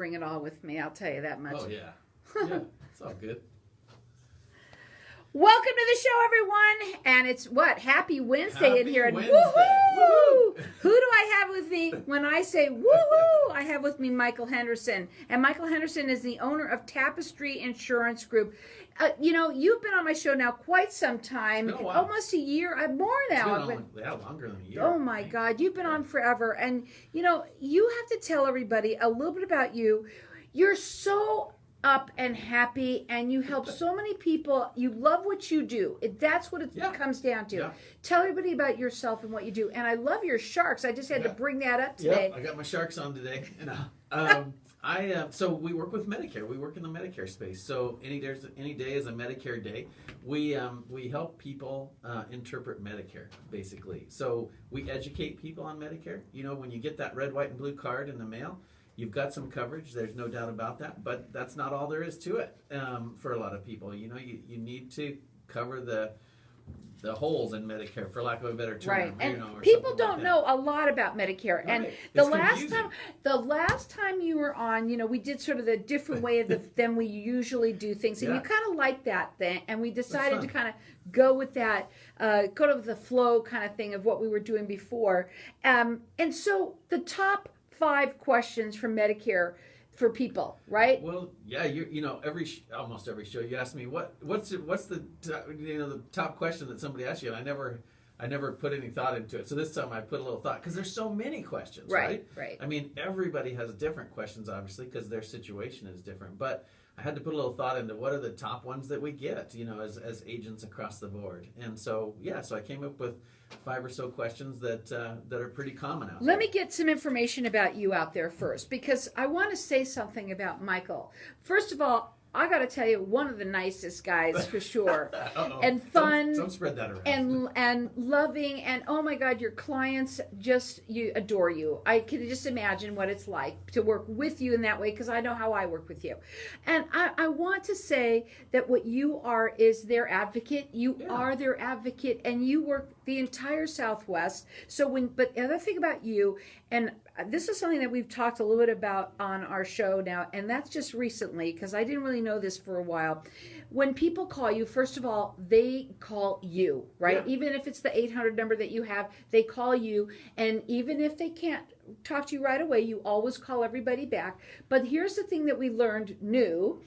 bring it all with me, I'll tell you that much. Oh, yeah. Yeah, it's all good. Welcome to the show, everyone. And it's what? Happy Wednesday in here. And Wednesday. woohoo! Who do I have with me when I say woohoo? I have with me Michael Henderson. And Michael Henderson is the owner of Tapestry Insurance Group. You've been on my show now quite some time. It's been a while. Almost a year, more now. Longer than a year. Oh my God, you've been on forever. And, you have to tell everybody a little bit about you. You're so up and happy, and you help so many people. You love what you do. That's what it comes down to. Yeah. Tell everybody about yourself and what you do. And I love your sharks. I just had to bring that up today. Yeah, I got my sharks on today. So we work with Medicare. We work in the Medicare space. So any day is a Medicare day. We help people interpret Medicare, basically. So we educate people on Medicare. When you get that red, white, and blue card in the mail, you've got some coverage. There's no doubt about that. But that's not all there is to it for a lot of people. You need to cover the holes in Medicare, for lack of a better term. Right, and people don't know a lot about Medicare. Right. And the It's last time you were on, we did sort of the different way than we usually do things, and you kind of liked that thing, and we decided to kind of go with that, go with the flow kind of thing of what we were doing before. And so the top 5 questions from Medicare for people, right? Well, yeah, almost every show you ask me what's the top question that somebody asks you, and I never put any thought into it. So this time I put a little thought, because there's so many questions, right? Right. I mean, everybody has different questions, obviously, because their situation is different. But I had to put a little thought into what are the top ones that we get, as agents across the board. And so I came up with 5 or so questions that are pretty common out there. Let me get some information about you out there first, because I want to say something about Michael. First of all, I got to tell you, one of the nicest guys for sure, and fun. Don't spread that around. And loving, and oh my God, your clients you adore you. I can just imagine what it's like to work with you in that way, because I know how I work with you. And I want to say that what you are is their advocate. You are their advocate, and you work the entire Southwest. But the other thing about you, and this is something that we've talked a little bit about on our show now, and that's just recently, because I didn't really know this for a while. When people call you, first of all, they call you, right? Yeah. Even if it's the 800 number that you have, they call you, and even if they can't talk to you right away, you always call everybody back. But here's the thing that we learned new.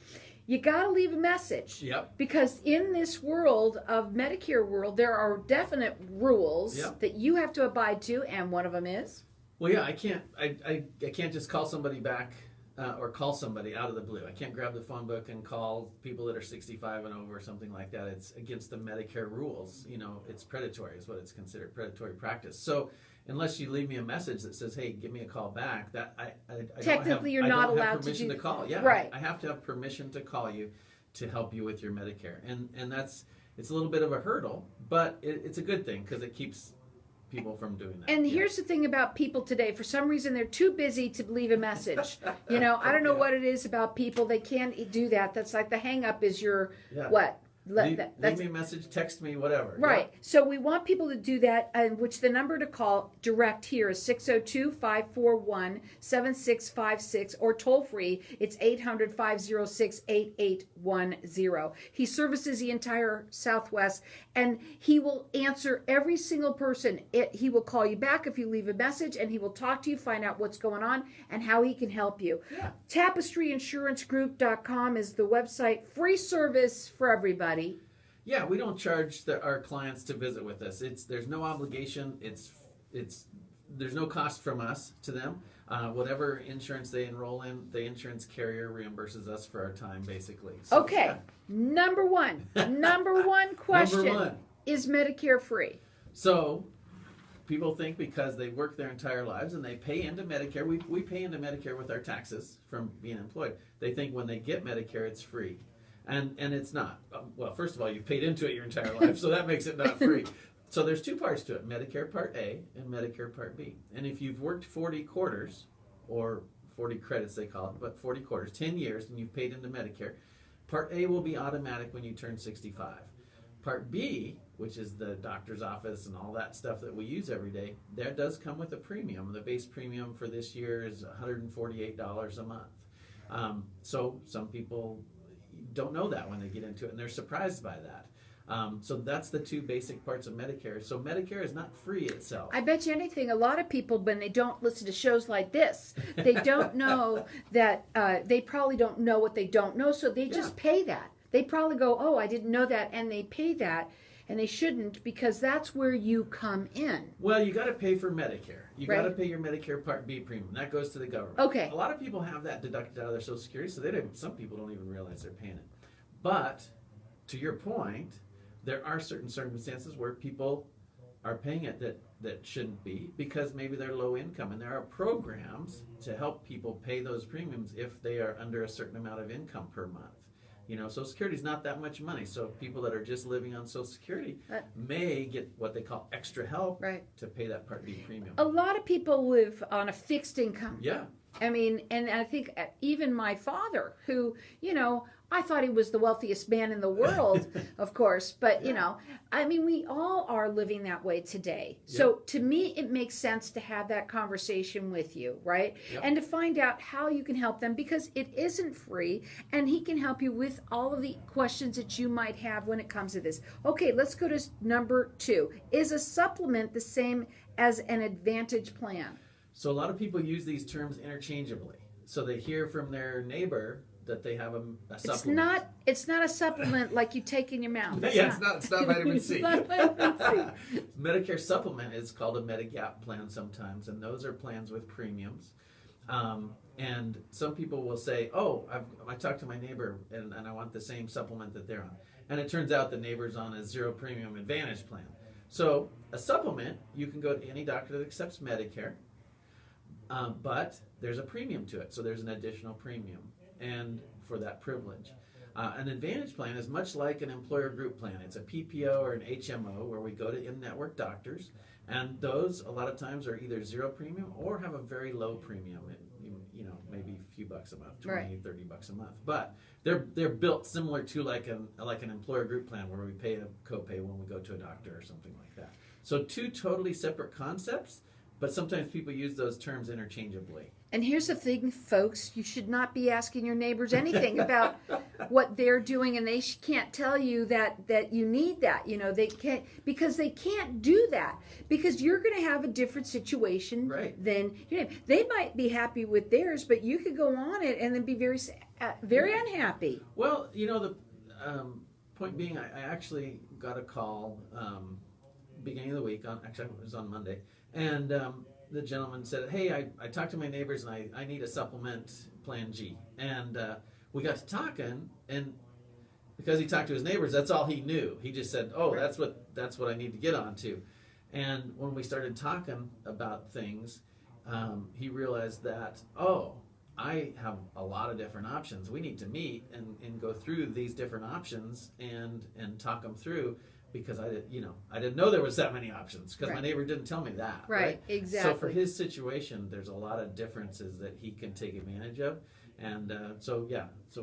You got to leave a message. Yep. Because in this world of Medicare world, there are definite rules that you have to abide to, and one of them is? Well, yeah, I can't just call somebody back or call somebody out of the blue. I can't grab the phone book and call people that are 65 and over or something like that. It's against the Medicare rules. It's predatory is what it's considered, predatory practice. So unless you leave me a message that says, "Hey, give me a call back," that I technically you're not allowed to permission to call. Yeah, right. I have to have permission to call you to help you with your Medicare, and it's a little bit of a hurdle, but it's a good thing, because it keeps people from doing that. And here's the thing about people today. For some reason, they're too busy to leave a message. I don't know what it is about people. They can't do that. That's like the hang up is your what? Leave me a message, text me, whatever. Right. Yeah. So we want people to do that, which the number to call direct here is 602-541-7656, or toll free, it's 800-506-8810. He services the entire Southwest, and he will answer every single person. He will call you back if you leave a message, and he will talk to you, find out what's going on, and how he can help you. Yeah. TapestryInsuranceGroup.com is the website. Free service for everybody. Yeah, we don't charge our clients to visit with us. There's no obligation. There's no cost from us to them. Whatever insurance they enroll in, the insurance carrier reimburses us for our time, basically. So, okay, number one question: is Medicare free? So people think because they work their entire lives and they pay into Medicare, we pay into Medicare with our taxes from being employed. They think when they get Medicare, it's free. And it's not. Well, first of all, you've paid into it your entire life, so that makes it not free. So there's 2 parts to it, Medicare Part A and Medicare Part B. And if you've worked 40 quarters, or 40 credits they call it, but 40 quarters, 10 years, and you've paid into Medicare, Part A will be automatic when you turn 65. Part B, which is the doctor's office and all that stuff that we use every day, that does come with a premium. The base premium for this year is $148 a month. So some people don't know that when they get into it, and they're surprised by that. So that's the two basic parts of Medicare. So Medicare is not free itself. I bet you anything, a lot of people, when they don't listen to shows like this, they don't know that, they probably don't know what they don't know, so they just pay that. They probably go, oh, I didn't know that, and they pay that, and they shouldn't, because that's where you come in. Well, you got to pay for Medicare. You Right. got to pay your Medicare Part B premium. That goes to the government. Okay. A lot of people have that deducted out of their Social Security, so some people don't even realize they're paying it. But to your point, there are certain circumstances where people are paying it that shouldn't be, because maybe they're low income, and there are programs to help people pay those premiums if they are under a certain amount of income per month. Social Security is not that much money, so people that are just living on Social Security may get what they call extra help to pay that Part B premium. A lot of people live on a fixed income. Yeah. I mean, and I think even my father, who, I thought he was the wealthiest man in the world, of course, but, we all are living that way today. So to me, it makes sense to have that conversation with you, right? Yep. And to find out how you can help them, because it isn't free, and he can help you with all of the questions that you might have when it comes to this. Okay, let's go to number 2. Is a supplement the same as an Advantage plan? So a lot of people use these terms interchangeably. So they hear from their neighbor that they have a supplement. It's not a supplement like you take in your mouth. It's not vitamin C. It's not vitamin C. Medicare supplement is called a Medigap plan sometimes, and those are plans with premiums. And some people will say, oh, I talked to my neighbor and I want the same supplement that they're on. And it turns out the neighbor's on a zero premium Advantage plan. So a supplement, you can go to any doctor that accepts Medicare, but there's a premium to it. So there's an additional premium and for that privilege. An Advantage plan is much like an employer group plan. It's a PPO or an HMO where we go to in-network doctors, and those a lot of times are either zero premium or have a very low premium, maybe a few bucks a month, 20, $30 a month. But they're built similar to like an employer group plan where we pay a copay when we go to a doctor or something like that. So two totally separate concepts, but sometimes people use those terms interchangeably. And here's the thing, folks, you should not be asking your neighbors anything about what they're doing, and they can't tell you that you need that. They can't, because they can't do that, because you're going to have a different situation than they might be happy with theirs, but you could go on it and then be very unhappy. Well, the point being, I actually got a call beginning of the week, it was on Monday, and the gentleman said, hey, I talked to my neighbors and I need a supplement plan G. And we got to talking, and because he talked to his neighbors, that's all he knew. He just said, oh, that's what I need to get onto. And when we started talking about things, he realized that, oh, I have a lot of different options. We need to meet and go through these different options and talk them through. Because I didn't know there was that many options, because my neighbor didn't tell me that. Right, exactly. So for his situation, there's a lot of differences that he can take advantage of, and so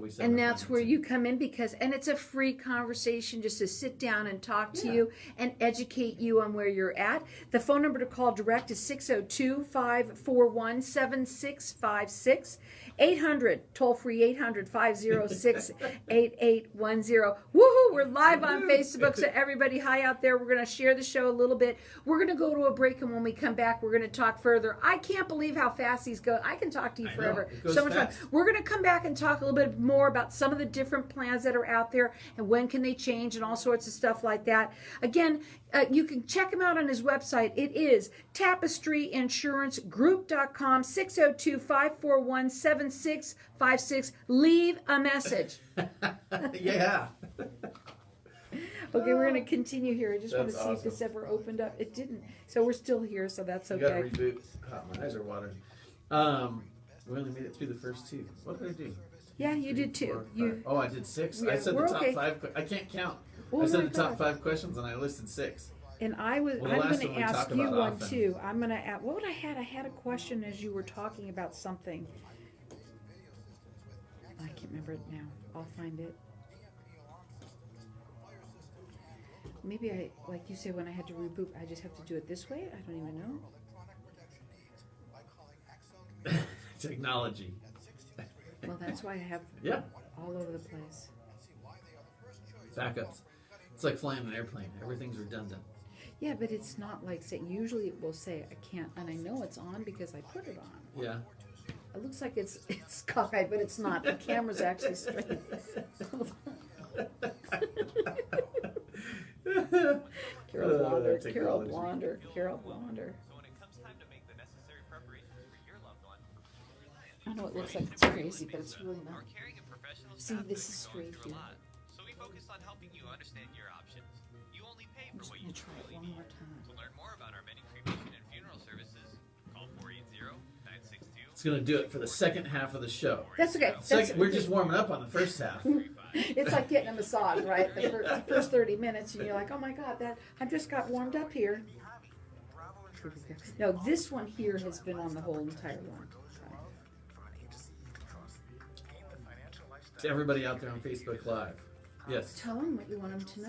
we said. And that's where you come in, and it's a free conversation just to sit down and talk to you and educate you on where you're at. The phone number to call direct is 602-541-7656. 800, toll-free 800-506-8810. Woohoo, we're live on Facebook, so everybody, hi out there. We're going to share the show a little bit. We're going to go to a break, and when we come back, we're going to talk further. I can't believe how fast these go. I can talk to you forever. So much fun. We're going to come back and talk a little bit more about some of the different plans that are out there and when can they change and all sorts of stuff like that. Again, you can check him out on his website. It is tapestryinsuranceGroup.com, 602-541-7656. Leave a message. Yeah. Okay, we're going to continue here. I just want to That's see if awesome. this ever opened up. It didn't. So we're still here, so that's okay. You got to reboot. My eyes are watering. We only made it through the first two. What did I do? Yeah, you did too. I did 6. Yeah, I said the we're top okay. 5. I can't count. Oh I said my the top God. 5 questions, and I listed 6. And Well, the I'm last going one to we ask talk you about one often. too. I'm going to ask, what would I had? I had a question as you were talking about something. I can't remember it now. I'll find it. Maybe like you said, when I had to reboot, I just have to do it this way? I don't even know. Technology. Well, that's why I have Yeah, all over the place. backups. It's like flying an airplane. Everything's redundant. Yeah, but it's not like say. Usually, it will say I can't, and I know it's on because I put it on. Yeah. It looks like it's cockeyed, but it's not. The camera's actually straight. Carol Blonder. technology. So when it comes time to make the necessary preparations for your loved one, I know it looks like it's crazy, but it's really our not. caring and professional See, staff this might is be going straight through a here. lot. So we focus on helping you understand your options. You only pay I'm for just what gonna you try it truly one need. more time. To learn more about our many cremation and funeral services, call 480-962. It's gonna do it for the second half of the show. That's okay. We're just warming up on the first half. It's like getting a massage, right? The first 30 minutes, and you're like, oh my God, I just got warmed up here. No, this one here has been on the whole entire one. To everybody out there on Facebook Live. Yes. Tell him what you want him to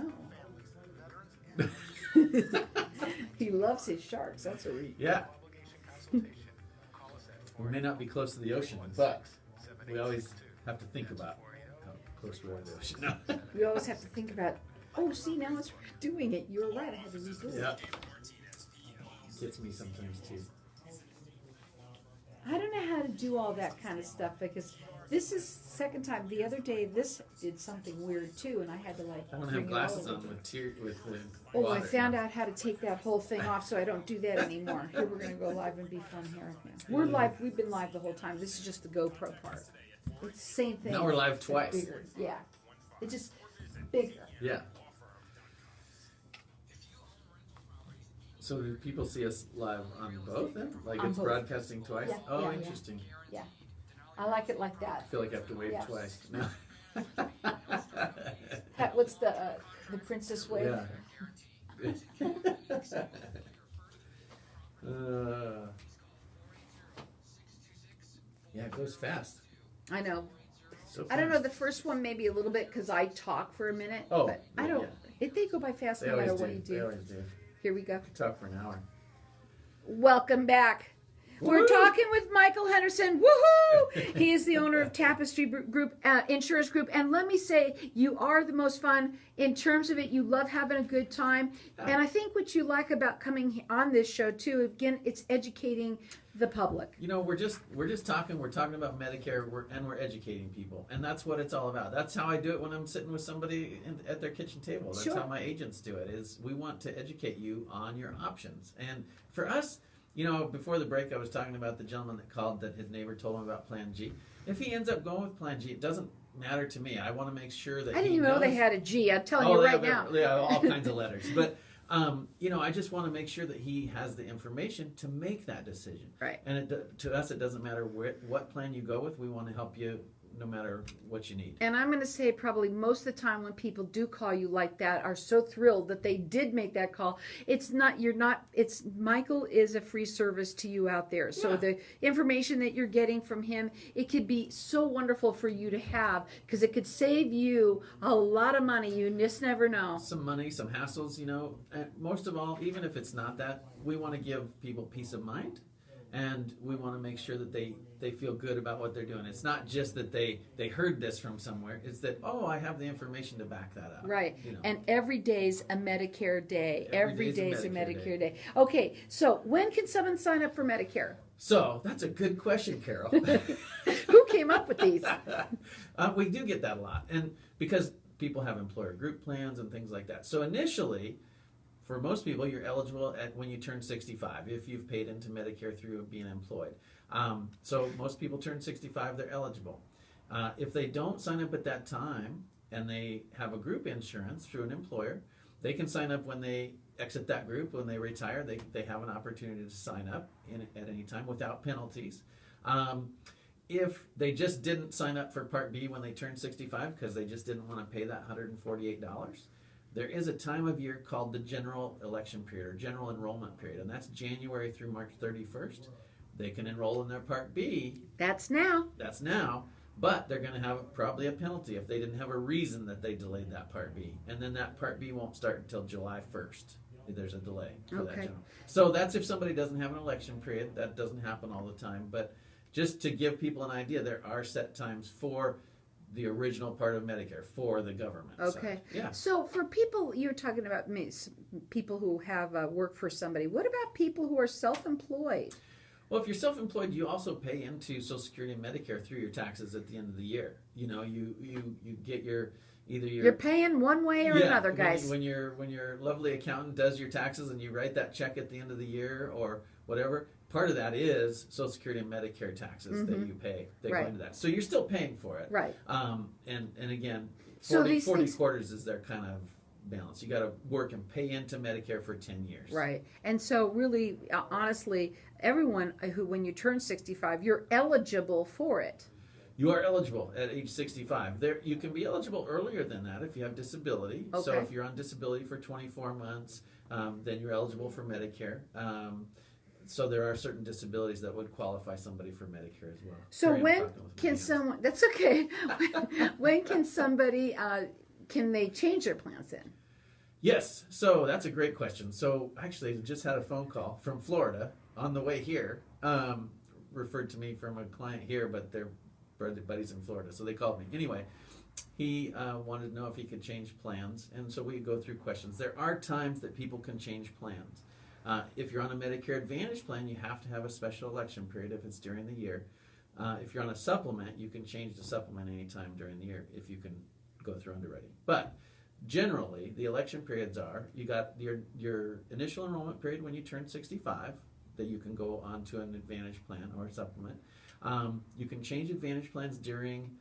know. He loves his sharks. That's what we. Yeah. We may not be close to the ocean, but we always have to think about how close we are to the ocean. No. We always have to think about. Oh, see, now it's doing it. You were right. I had to redo it. Yeah. Gets me sometimes too. I don't know how to do all that kind of stuff because this is second time. The other day, this did something weird too, and I had to like. I don't bring have it all glasses over. on with the Oh, water. I found out how to take that whole thing off, so I don't do that anymore. Here, we're gonna go live and be fun here. We're live. We've been live the whole time. This is just the GoPro part. It's the same thing. Now we're live but twice. Bigger. Yeah, it's just bigger. Yeah. So do people see us live on both then? Like On it's both. broadcasting twice? Yeah, Oh, yeah, yeah. interesting. Yeah, I like it like that. I feel like I have to wave Yeah. twice. No. What's the princess wave? Yeah. Yeah, it goes fast. I know. So I don't know. fast. The first one maybe a little bit because I talk for a minute. Oh, but I yeah, don't. yeah. They go by fast They no matter always what do. you They do. always do. Here we go. Could talk for an hour. Welcome back. We're Woo! talking with Michael Henderson. Woohoo! He is the owner of Tapestry Group, Insurance Group. And let me say, you are the most fun in terms of it. You love having a good time. And I think what you like about coming on this show, too, again, it's educating the public. You know, we're just talking. We're talking about Medicare, and we're educating people, and that's what it's all about. That's how I do it when I'm sitting with somebody at their kitchen table. That's Sure. how my agents do it. Is we want to educate you on your options, and for us, you know, before the break, I was talking about the gentleman that called that his neighbor told him about Plan G. If he ends up going with Plan G, it doesn't matter to me. I want to make sure that I didn't he even know they knows- had a G. I'm telling Oh, you they right have now. Yeah, all kinds of letters. But, you know, I just want to make sure that he has the information to make that decision. Right. And to us, it doesn't matter what plan you go with. We want to help you no matter what you need. And I'm going to say probably most of the time when people do call you like that are so thrilled that they did make that call. Michael is a free service to you out there. So Yeah. the information that you're getting from him, it could be so wonderful for you to have because it could save you a lot of money. You just never know. Some money, some hassles, you know. And most of all, even if it's not that, we want to give people peace of mind. And we want to make sure that they feel good about what they're doing. It's not just that they heard this from somewhere. It's that, oh, I have the information to back that up. Right. You know. And every day's a Medicare day. Every day's day's a a Medicare Medicare day. Okay, so when can someone sign up for Medicare? So that's a good question, Carol. Who came up with these? We do get that a lot. And because people have employer group plans and things like that. So initially, for most people, you're eligible when you turn 65 if you've paid into Medicare through being employed. So most people turn 65, they're eligible. If they don't sign up at that time and they have a group insurance through an employer, they can sign up when they exit that group. When they retire, they have an opportunity to sign up at any time without penalties. If they just didn't sign up for Part B when they turned 65 because they just didn't want to pay that $148, there is a time of year called the general election period or general enrollment period, and that's January through March 31st. They can enroll in their Part B. That's now. That's now, but they're going to have probably a penalty if they didn't have a reason that they delayed that Part B. And then that Part B won't start until July 1st. There's a delay for that Okay. general. So that's if somebody doesn't have an election period. That doesn't happen all the time, but just to give people an idea, there are set times for the original part of Medicare for the government. Okay. Side. Yeah. So for people, you're talking about people who have worked for somebody. What about people who are self-employed? Well, if you're self-employed, you also pay into Social Security and Medicare through your taxes at the end of the year. You know, you get your either your You're paying one way or another, guys. When your lovely accountant does your taxes and you write that check at the end of the year or whatever, part of that is Social Security and Medicare taxes that you pay that go into that. So you're still paying for it. Right. And again, 40, So these 40 things, quarters is their kind of balance. You got to work and pay into Medicare for 10 years. right. And so really, honestly, everyone who, when you turn 65, you're eligible for it. You are eligible at age 65. There, you can be eligible earlier than that if you have disability. So Okay. if you're on disability for 24 months, then you're eligible for Medicare. So there are certain disabilities that would qualify somebody for Medicare as well. So Sorry, I'm when talking with my can hands. someone? That's okay. When can somebody? Can they change their plans then? Yes, so that's a great question. So actually, I just had a phone call from Florida on the way here. Referred to me from a client here, but they're buddies in Florida, so they called me. Anyway, he wanted to know if he could change plans, and so we go through questions. There are times that people can change plans. If you're on a Medicare Advantage plan, you have to have a special election period if it's during the year. If you're on a supplement, you can change the supplement anytime during the year if you can go through underwriting. But generally, the election periods are, you got your initial enrollment period when you turn 65, that you can go on to an Advantage plan or a supplement. You can change Advantage plans during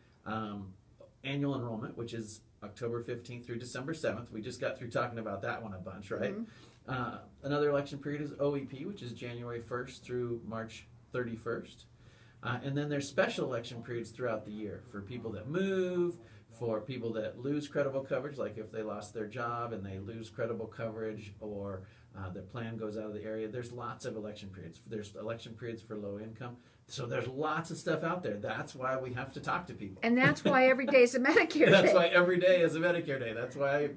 annual enrollment, which is October 15th through December 7th. We just got through talking about that one a bunch, right? Another election period is OEP, which is January 1st through March 31st. And then there's special election periods throughout the year for people that move, for people that lose credible coverage, like if they lost their job and they lose credible coverage, or their plan goes out of the area. There's lots of election periods. There's election periods for low income. So there's lots of stuff out there. That's why we have to talk to people. And that's why every day is a Medicare day. That's why every day is a Medicare day. That's why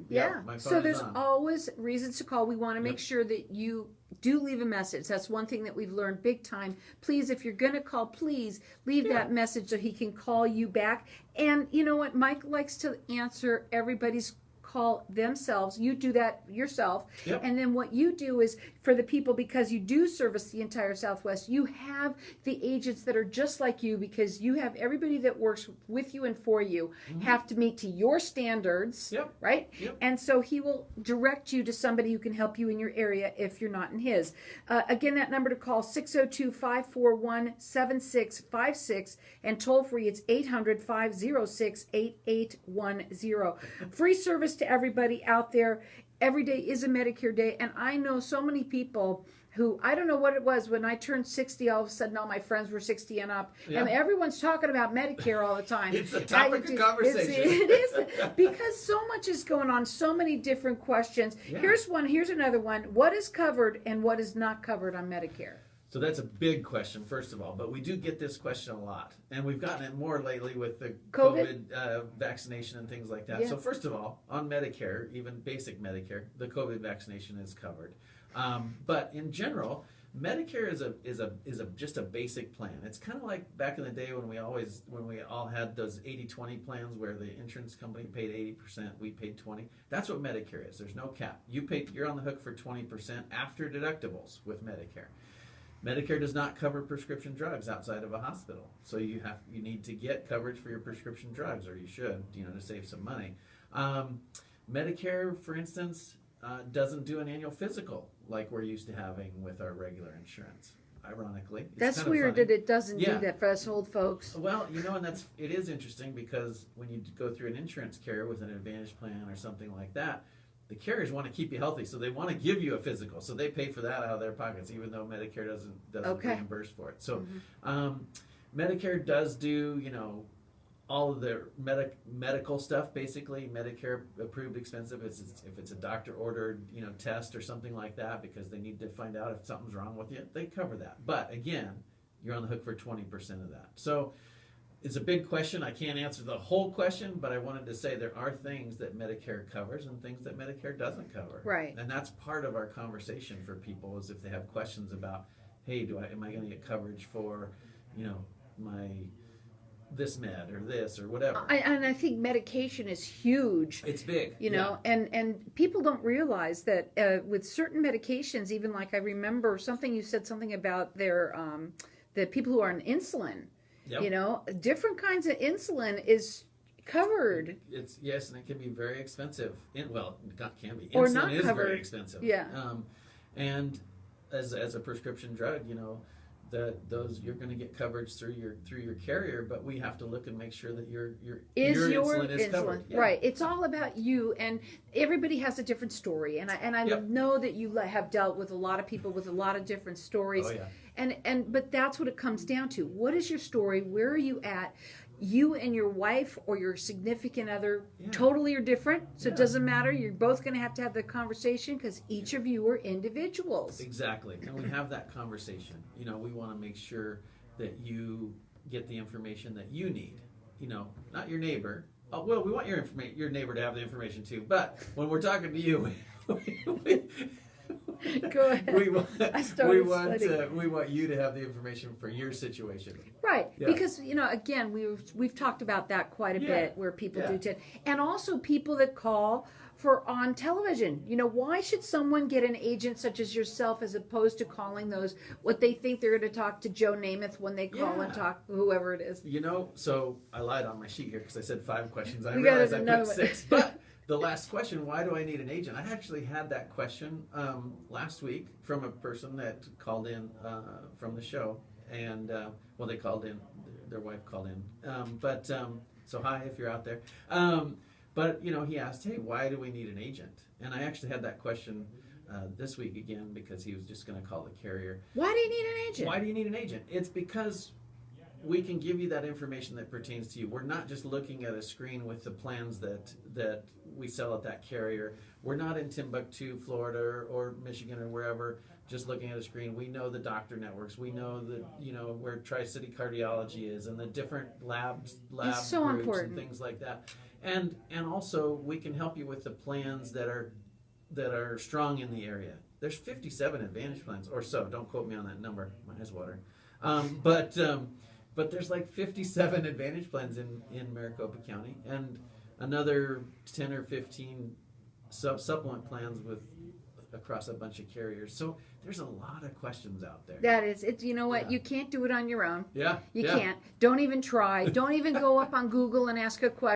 my phone So is there's on. always reasons to call. We want to make sure that you do leave a message. That's one thing that we've learned big time. Please, if you're going to call, please leave that message so he can call you back. And you know what? Mike likes to answer everybody's call themselves. You do that yourself. Yep. And then what you do is for the people, because you do service the entire Southwest, you have the agents that are just like you, because you have everybody that works with you and for you have to meet to your standards, Yep. right? Yep. And so he will direct you to somebody who can help you in your area if you're not in his. Again, that number to call, 602-541-7656, and toll free, it's 800-506-8810. Free service to everybody out there. Every day is a Medicare day, and I know so many people who, I don't know what it was, when I turned 60, all of a sudden all my friends were 60 and up, and everyone's talking about Medicare all the time. It's a topic of conversation. It is, because so much is going on, so many different questions. Yeah. Here's another one. What is covered and what is not covered on Medicare? So that's a big question, first of all, but we do get this question a lot, and we've gotten it more lately with the COVID vaccination and things like that. Yeah. So first of all, on Medicare, even basic Medicare, the COVID vaccination is covered. But in general, Medicare is just a basic plan. It's kind of like back in the day when we all had those 80-20 plans where the insurance company paid 80%, we paid 20%. That's what Medicare is. There's no cap. You're on the hook for 20% after deductibles with Medicare. Medicare does not cover prescription drugs outside of a hospital, so you need to get coverage for your prescription drugs, or you should, to save some money. Medicare, for instance, doesn't do an annual physical like we're used to having with our regular insurance. Ironically, it's That's kind of weird funny. that it doesn't Yeah. do that for us old folks. Well, and it is interesting, because when you go through an insurance carrier with an Advantage plan or something like that, the carriers want to keep you healthy, so they want to give you a physical, so they pay for that out of their pockets, even though Medicare doesn't reimburse for it. So Medicare does do all of the medical stuff, basically Medicare approved expensive. If it's a doctor ordered test or something like that, because they need to find out if something's wrong with you, they cover that. But again, you're on the hook for 20% of that. So it's a big question. I can't answer the whole question, but I wanted to say there are things that Medicare covers and things that Medicare doesn't cover. Right. And that's part of our conversation for people, is if they have questions about, hey, am I going to get coverage for, my this med or this or whatever. And I think medication is huge. It's big, you know, and people don't realize that with certain medications, even like I remember something you said something about their the people who are on insulin. Yep. You know, different kinds of insulin is covered. It's yes, and it can be very expensive. Well, not can be. Or Insulin not is covered. very expensive. Yeah. And as a prescription drug, you know, those you're going to get coverage through your carrier, but we have to look and make sure that your insulin is covered. Yeah. Right? It's all about you, and everybody has a different story. And I Yep. know that you have dealt with a lot of people with a lot of different stories. Oh yeah. But that's what it comes down to. What is your story? Where are you at? You and your wife or your significant other totally are different, so it doesn't matter. You're both going to have the conversation because each of you are individuals. Exactly, and we have that conversation. You know, we want to make sure that you get the information that you need. You know, not your neighbor. Oh, well, we want your neighbor to have the information too. But when we're talking to you, Go ahead. we want studying. we want you to have the information for your situation. Right, Yeah. because again, we've talked about that quite a bit, where people Yeah. do and also people that call for on television. You know, why should someone get an agent such as yourself as opposed to calling those what they think they're going to talk to Joe Namath when they call and talk whoever it is? You know, so I lied on my sheet here because I said 5 questions. I We realized I gotta know put it. 6, but. The last question, why do I need an agent? I actually had that question last week from a person that called in from the show. And, well, they called in, their wife called in. So hi if you're out there. But, you know, he asked, hey, why do we need an agent? And I actually had that question this week again because he was just going to call the carrier. Why do you need an agent? Why do you need an agent? It's because we can give you that information that pertains to you. We're not just looking at a screen with the plans that we sell at that carrier. We're not in Timbuktu, Florida, or Michigan, or wherever, just looking at a screen. We know the doctor networks. We know where Tri-City Cardiology is, and the different lab It's so groups important. and things like that. And also we can help you with the plans that are strong in the area. There's 57 Advantage plans or so. Don't quote me on that number. My eyes watering. But there's like 57 Advantage plans in Maricopa County, and another 10 or 15 supplement plans across a bunch of carriers. So there's a lot of questions out there. That is, it's you know what, Yeah. you can't do it on your own. Yeah. You can't. Don't even try. Don't even go up on Google and ask a question.